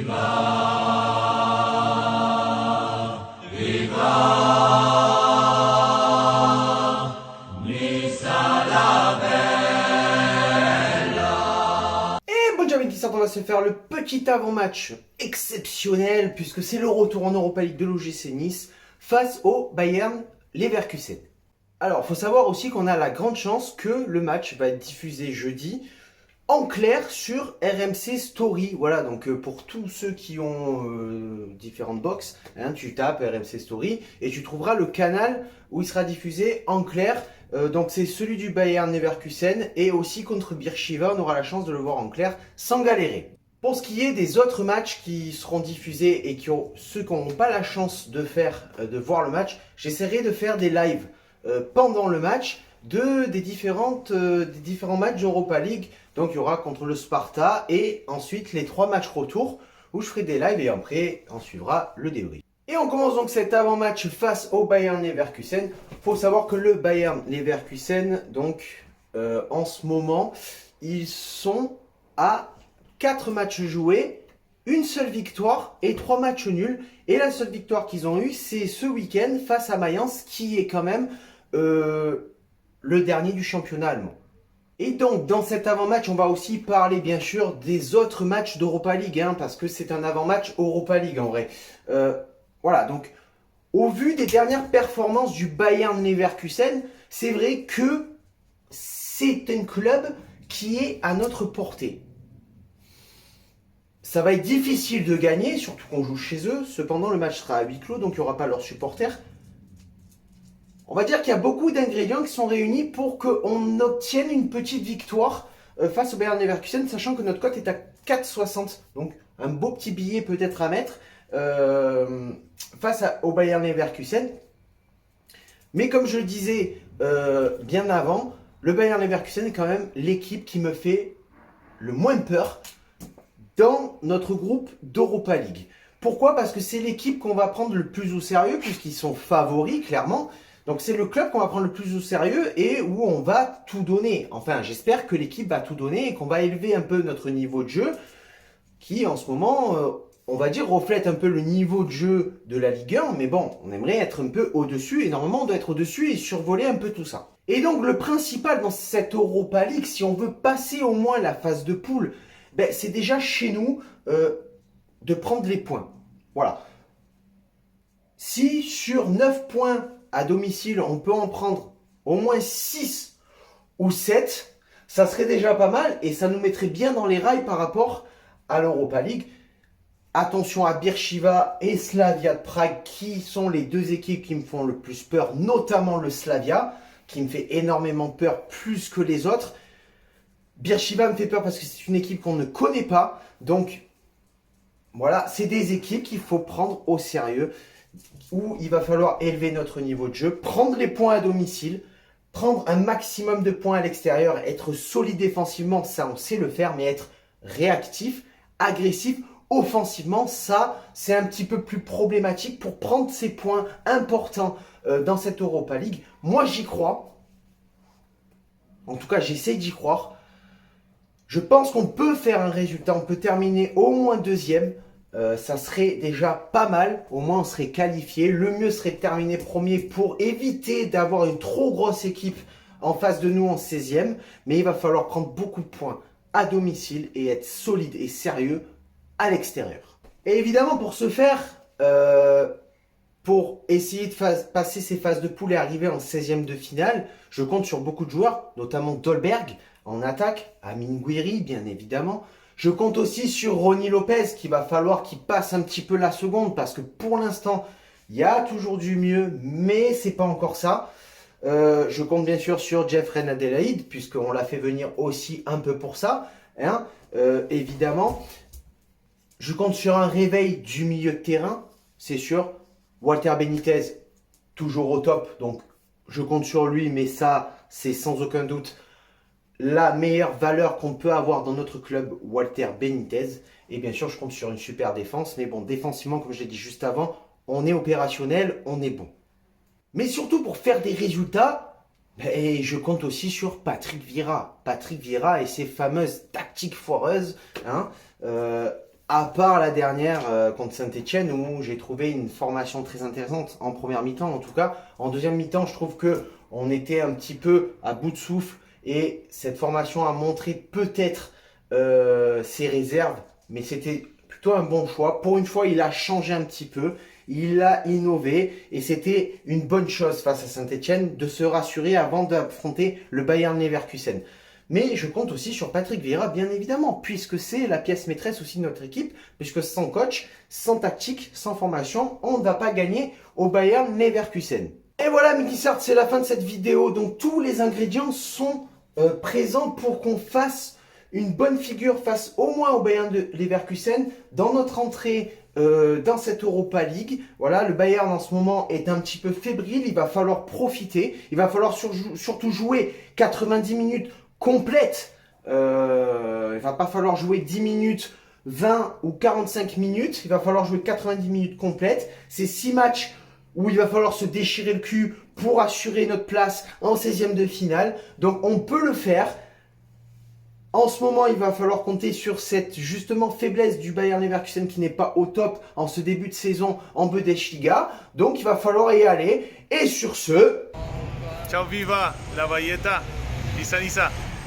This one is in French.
On va se faire le petit avant-match exceptionnel puisque c'est le retour en Europa League de l'OGC Nice face au Bayern Leverkusen. Alors, il faut savoir aussi qu'on a la grande chance que le match va être diffusé jeudi en clair sur RMC Story. Voilà, donc pour tous ceux qui ont différentes box, tu tapes RMC Story et tu trouveras le canal où il sera diffusé en clair. Donc c'est celui du Bayern Leverkusen et aussi contre Beersheva, on aura la chance de le voir en clair sans galérer. Pour ce qui est des autres matchs qui seront diffusés et ceux qui n'auront pas la chance de voir le match, j'essaierai de faire des lives pendant le match des différents matchs d'Europa League. Donc il y aura contre le Sparta et ensuite les 3 matchs retour où je ferai des lives et après on suivra le débrief. Et on commence donc cet avant-match face au Bayern Leverkusen. Il faut savoir que le Bayern Leverkusen, donc en ce moment, ils sont à 4 matchs joués, une seule victoire et 3 matchs nuls. Et la seule victoire qu'ils ont eue, c'est ce week-end face à Mayence, qui est quand même le dernier du championnat allemand. Et donc, dans cet avant-match, on va aussi parler, bien sûr, des autres matchs d'Europa League, parce que c'est un avant-match Europa League, en vrai. Voilà, donc, au vu des dernières performances du Bayern Leverkusen, c'est vrai que c'est un club qui est à notre portée. Ça va être difficile de gagner, surtout qu'on joue chez eux. Cependant, le match sera à huis clos, donc il n'y aura pas leurs supporters. On va dire qu'il y a beaucoup d'ingrédients qui sont réunis pour qu'on obtienne une petite victoire face au Bayern Leverkusen, sachant que notre cote est à 4,60. Donc un beau petit billet peut-être à mettre face au Bayern Leverkusen. Mais comme je le disais bien avant, le Bayern Leverkusen est quand même l'équipe qui me fait le moins peur dans notre groupe d'Europa League. Pourquoi? Parce que c'est l'équipe qu'on va prendre le plus au sérieux, puisqu'ils sont favoris, clairement. Donc c'est le club qu'on va prendre le plus au sérieux et où on va tout donner. Enfin, j'espère que l'équipe va tout donner et qu'on va élever un peu notre niveau de jeu, qui en ce moment, on va dire, reflète un peu le niveau de jeu de la Ligue 1. Mais bon, on aimerait être un peu au-dessus et normalement on doit être au-dessus et survoler un peu tout ça. Et donc le principal dans cette Europa League, si on veut passer au moins la phase de poule, c'est déjà chez nous de prendre les points. Voilà. Si sur 9 points à domicile, on peut en prendre au moins 6 ou 7, ça serait déjà pas mal et ça nous mettrait bien dans les rails par rapport à l'Europa League. Attention à Beersheva et Slavia de Prague qui sont les 2 équipes qui me font le plus peur, notamment le Slavia qui me fait énormément peur plus que les autres. Beersheva me fait peur parce que c'est une équipe qu'on ne connaît pas. Donc voilà, c'est des équipes qu'il faut prendre au sérieux, où il va falloir élever notre niveau de jeu, prendre les points à domicile, prendre un maximum de points à l'extérieur, être solide défensivement, ça on sait le faire, mais être réactif, agressif, offensivement, ça c'est un petit peu plus problématique pour prendre ces points importants dans cette Europa League. Moi j'y crois, en tout cas j'essaie d'y croire. Je pense qu'on peut faire un résultat, on peut terminer au moins 2e. Ça serait déjà pas mal, au moins on serait qualifié. Le mieux serait de terminer 1er pour éviter d'avoir une trop grosse équipe en face de nous en 16e. Mais il va falloir prendre beaucoup de points à domicile et être solide et sérieux à l'extérieur. Et évidemment pour ce faire, pour essayer de passer ces phases de poule et arriver en 16e de finale, je compte sur beaucoup de joueurs, notamment Dolberg en attaque, Amine Gouiri bien évidemment. Je compte aussi sur Ronny Lopez qu'il va falloir qu'il passe un petit peu la seconde parce que pour l'instant, il y a toujours du mieux, mais c'est pas encore ça. Je compte bien sûr sur Jeffrey Adelaide puisqu'on l'a fait venir aussi un peu pour ça, évidemment. Je compte sur un réveil du milieu de terrain, c'est sûr. Walter Benitez, toujours au top, donc je compte sur lui, mais ça, c'est sans aucun doute la meilleure valeur qu'on peut avoir dans notre club, Walter Benitez. Et bien sûr, je compte sur une super défense. Mais bon, défensivement, comme je l'ai dit juste avant, on est opérationnel, on est bon. Mais surtout pour faire des résultats, je compte aussi sur Patrick Vieira. Patrick Vieira et ses fameuses tactiques foireuses. À part la dernière contre Saint-Etienne où j'ai trouvé une formation très intéressante en première mi-temps en tout cas. En deuxième mi-temps, je trouve que on était un petit peu à bout de souffle et cette formation a montré peut-être ses réserves, mais c'était plutôt un bon choix. Pour une fois, il a changé un petit peu, il a innové et c'était une bonne chose face à Saint-Etienne de se rassurer avant d'affronter le Bayern Leverkusen. Mais je compte aussi sur Patrick Vieira, bien évidemment, puisque c'est la pièce maîtresse aussi de notre équipe, puisque sans coach, sans tactique, sans formation, on ne va pas gagner au Bayern Leverkusen. Et voilà, Mikisart, c'est la fin de cette vidéo. Donc tous les ingrédients sont présents pour qu'on fasse une bonne figure face au moins au Bayern de Leverkusen dans notre entrée dans cette Europa League. Voilà, le Bayern en ce moment est un petit peu fébrile, il va falloir profiter, il va falloir surtout jouer 90 minutes complète. Il va pas falloir jouer 10 minutes, 20 ou 45 minutes. Il va falloir jouer 90 minutes complètes. C'est 6 matchs où il va falloir se déchirer le cul pour assurer notre place en 16e de finale. Donc on peut le faire. En ce moment, il va falloir compter sur cette justement faiblesse du Bayern Leverkusen qui n'est pas au top en ce début de saison en Bundesliga. Donc il va falloir y aller. Et sur ce... Ciao viva la Valletta, Nissa Nissa.